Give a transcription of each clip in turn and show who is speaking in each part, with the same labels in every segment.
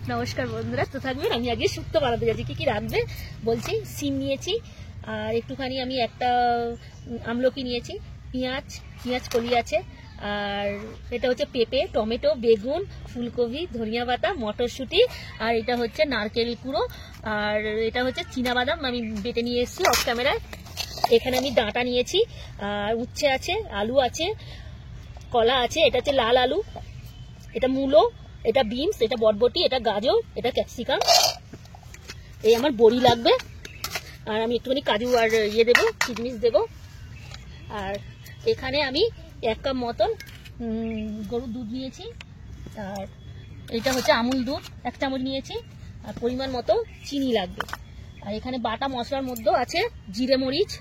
Speaker 1: নমস্কার বন্ধুরা, তো থাকবেন। আমি আজকে শুক্তো বানাতে যাচ্ছি। কি কি রাঁধবে বলছি। সিম নিয়েছি, আর একটুখানি আমি একটা আমলকি নিয়েছি, পেঁয়াজ কলি আছে, আর এটা হচ্ছে পেঁপে, টমেটো, বেগুন, ফুলকপি, ধনিয়া পাতা, মটরশুঁটি, আর এটা হচ্ছে নারকেল কুড়ো, আর এটা হচ্ছে চীনাবাদাম আমি বেটে নিয়ে এসেছি অফ ক্যামেরায়। এখানে আমি ডাঁটা নিয়েছি, আর উচ্ছে আছে, আলু আছে, কলা আছে, এটা হচ্ছে লাল আলু, এটা মূলো, এটা বিনস, এটা বরবটি, এটা গাজর, এটা ক্যাপসিকাম, এই আমার বড়ি লাগবে, আর আমি একটুখানি কাজু আর দেবো, কিশমিশ দেবো। আর এখানে আমি 1 কাপ মতন গরুর দুধ নিয়েছি, আর এটা হচ্ছে আমুল দুধ 1 চামচ নিয়েছি, আর পরিমাণ মতো চিনি লাগবে। আর এখানে বাটা মশলার মধ্যে আছে জিরে মরিচ,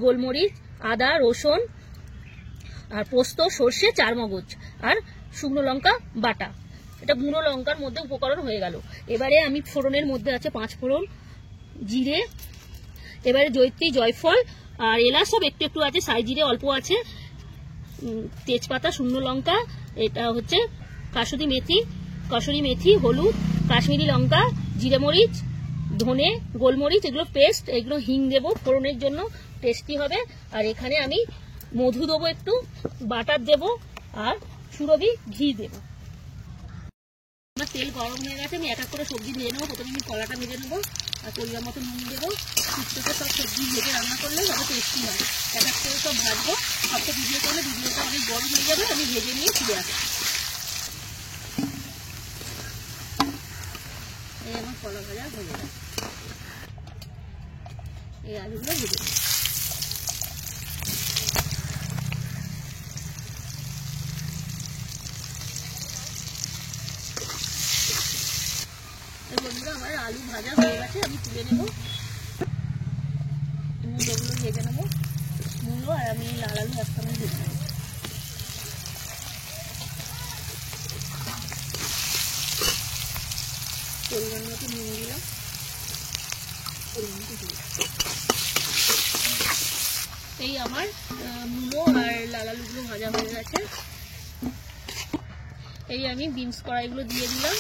Speaker 1: গোলমরিচ, আদা, রসুন, আর পোস্ত, সর্ষে, চারমগজ, আর শুকনো লঙ্কা বাটা। এটা গুঁড়ো লঙ্কার মধ্যে উপকরণ হয়ে গেল। এবারে আমি ফোড়নের মধ্যে আছে 5 ফোড়ন, জিরে, এবারে জয়িত্রী, জয়ফল আর এলাচ সব একটু একটু আছে, সাই জিরে অল্প আছে, তেজপাতা, শুকনো লঙ্কা, এটা হচ্ছে কাসুরি মেথি, হলুদ, কাশ্মীরি লঙ্কা, জিরে মরিচ, ধনে, গোলমরিচ, এগুলো পেস্ট, এগুলো হিং দেবো ফোড়নের জন্য, টেস্টি হবে। আর এখানে আমি মধু দেবো, একটু বাটার দেবো, আর সুরভি ঘি দেবো। আমার তেল গরম হয়ে গেছে, আমি এক এক করে সবজি ভেজে নেবো। প্রথমে আমি কলাটা ভেজে নেবো, আর পরিমাণ মতো নুন দেবো। শুক্তোতে সব সবজি ভেজে রান্না করলে যাতে টেস্টি হয়। এক এক করে সব ভাজবো। সবটা ভিডিও করলে ভিডিওটা অনেক গরম হয়ে যাবে, আমি ভেজে নিয়ে ফিরে আসবো। এই আমার কলা ভাজা হয়ে গেছে, এই আলুগুলো ভেজে নেবো। বন্ধুরা, আমার আলু ভাজা হয়ে গেছে, আমি তুলে নেবো। মূলোগুলো ভেজে নেবো, মূলো আর আমি লাল আলু একসঙ্গে ভেজে নেবো। পরিমাণ মতো নুন দিলাম, এই আমার মূলো আর লাল আলুগুলো ভাজা হয়ে গেছে। এই আমি বিনস কড়াইগুলো দিয়ে দিলাম,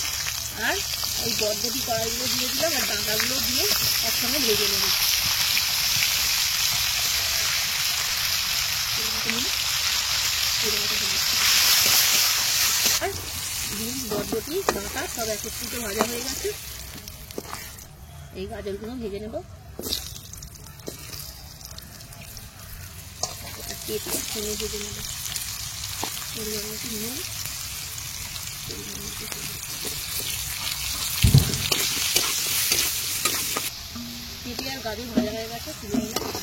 Speaker 1: আর এই বরবটি কড়াইগুলো দিয়ে দিলাম, আর ডাঁটাগুলো দিয়ে একসঙ্গে ভেজে নেব। আর বিনস, বরবটি, ডাঁটা সব একত্রিত ভাজা হয়ে গেছে। এই গাজরগুলো ভেজে নেব, কেটে ভেজে নেব। পরিমাণ মতো নুন, পেঁপে আর গাজর ভাজা হয়ে গেছে, তুলে নিলাম।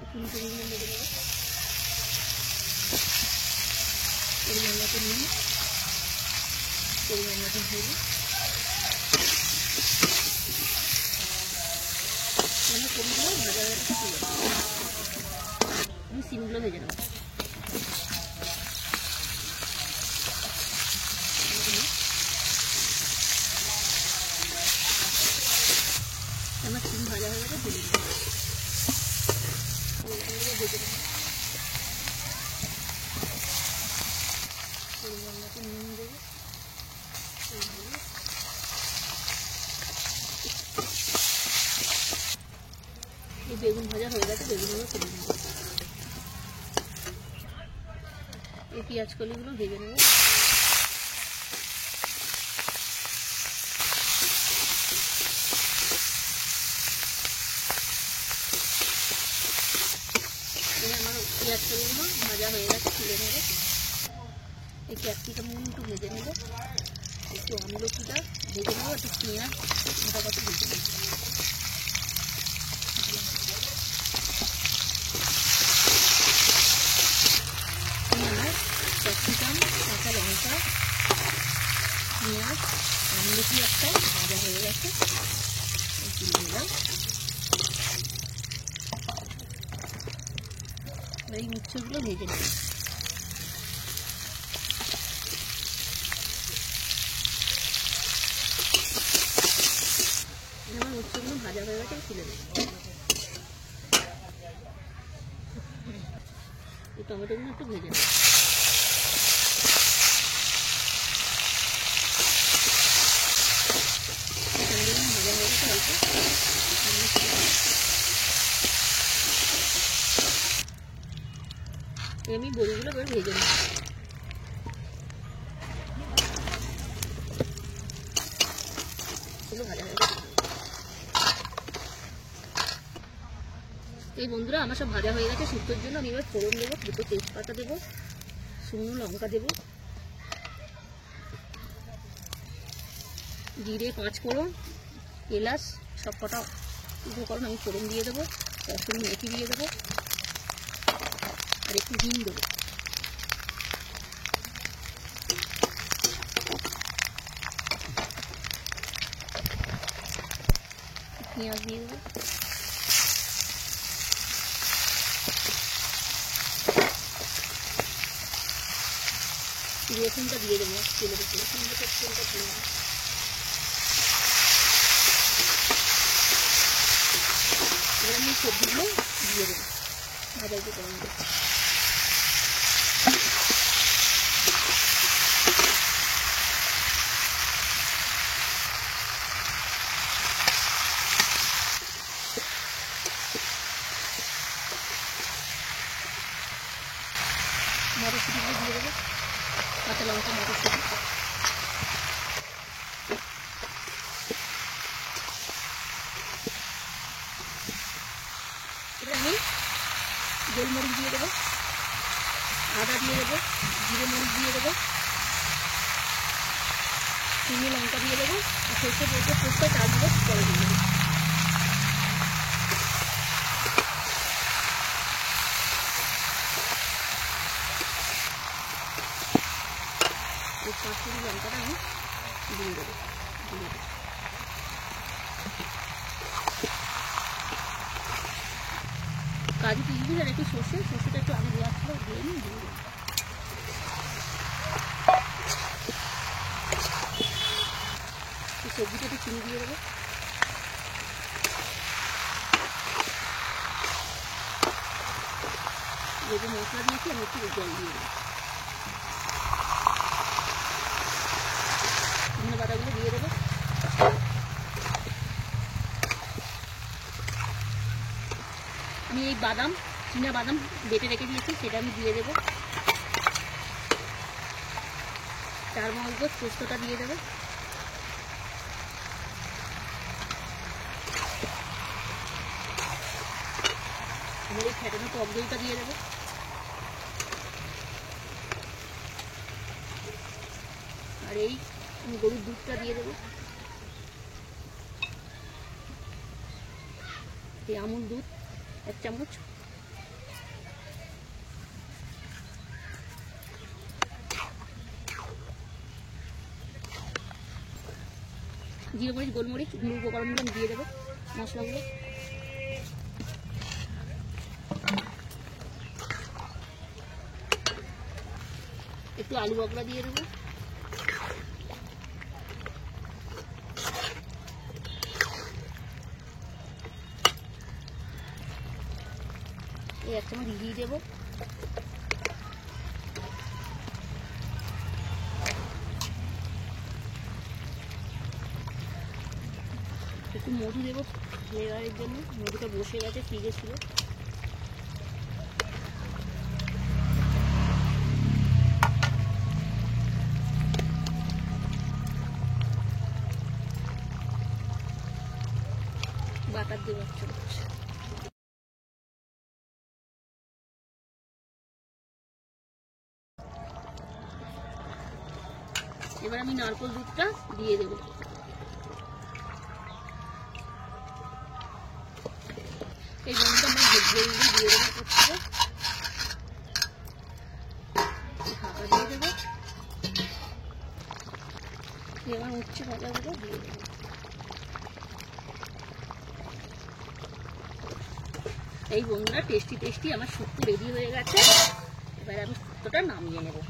Speaker 1: ফুলকপিগুলো ভেজে নেব, পরিমাণ মতো নুন, পরিমাণ মতো হলুদ, কপিগুলো ভাজা হয়ে গেছে, তুলে আমি সিমগুলো ভেজে নেব। আমার সিম ভাজা হয়ে গেছে, তুলে নেব। ভেজে নেব, পরিমাণ মতো নুন দেবো, এই বেগুন ভাজা হয়ে গেছে, বেগুনগুলো তুলে নেব। এই পেঁয়াজ কলিগুলো ভেজে নেব। আমার পেঁয়াজ কলিগুলো ভাজা হয়ে গেছে, তুলে নেব। এই ক্যাপসিকাম একটু ভেজে নেব, একটু আমলকিটা ভেজে নেব, একটু পেঁয়াজ মোটা কথা ভেজে নেব। আমার ক্যাপসিকাম, কাঁচা লঙ্কা, পেঁয়াজ, আমলকি একটা ভাজা হয়ে গেছে, তুলে নিলাম। এই উচ্ছেগুলো ভেজে নেব। আমার উচ্ছেগুলো ভাজা হয়ে গেছে, তুলে নেব। এই টমেটোগুলো একটু ভেজে নেব। করে ভেজে নিই। ভাজা হয়ে গেছে। এই বন্ধুরা আমার সব ভাজা হয়ে গেছে শুক্তোর জন্য। আমি এবার ফোড়ন দেবো, দুটো তেজপাতা দেবো, শুকনো লঙ্কা দেবো, জিরে, 5 ফোড়ন, এলাচ, সব কটা উপকরণ আমি ফোড়ন দিয়ে দেবো, কসুরি মেথি দিয়ে দেবো, আর একটু হিং দেবো। পেঁয়াজ দিয়ে দেবো, রসুনটা দিয়ে দেবো, তেলের উপরে তেলটা দিয়ে দেবো। এবার আমি সবজিগুলো দিয়ে দেবো, ভাজা একটু গরম দেবো। মটরশুঁটিগুলো দিয়ে দেবো, কাঁচা লঙ্কা, মটরশুঁটি। এবার আমি গোলমরিচ দিয়ে দেবো, আদা দিয়ে দেবো, জিরে মরিচ দিয়ে দেবো, চিনি লঙ্কা দিয়ে দেবো, আর সরষে দিয়ে পোস্তা চালগুলো পরে দিয়ে দেবো। এই কাশ্মীরি লঙ্কাটা আমি দিয়ে দেবো, কাজু কিশমিশ আর একটু সর্ষেটা একটু আগে দেওয়া ছিল, দিয়ে নিই, দিয়ে দেবো। সবজিটা একটু চিনি দিয়ে দেবো, যেহেতু মশলা দিয়েছি আমি একটু জল দিয়ে দেবো। ধনে পাতাগুলো দিয়ে দেবো, আমি এই বাদাম, চীনা বাদাম বেটে রেখে দিয়েছি, সেটা আমি দিয়ে দেবো। 4 মগজ পোস্তটা দিয়ে দেবো, আমার এই ফেটানো টক দইটা দিয়ে দেবো, আর এই গরুর দুধটা দিয়ে দেবো, এই আমুল দুধ 1 চামচ, জিরে মরিচ, গোলমরিচ, গুঁড়ো উপকরণগুলো আমি দিয়ে দেবো, মশলাগুলো। একটু আলু বকরা দিয়ে দেবো, এই 1 চামচ ঘি দেবো, একটু মধু দেবো ফ্লেভারের জন্য, মধুটা বসে গেছে, ফ্রিজে ছিল। বাটার দেবো 1 চামচ। এবার আমি নারকেল দুধটা দিয়ে দেবো, এই গন্ধটা আমি দিয়ে দেবো, ঢাকা দিয়ে দেবো। এবার উচ্ছে ভাজাগুলো দিয়ে দেবো, এই বন্ধুরা টেস্টি আমার শুক্তো রেডি হয়ে গেছে। এবার আমি শুক্তোটা নামিয়ে নেবো।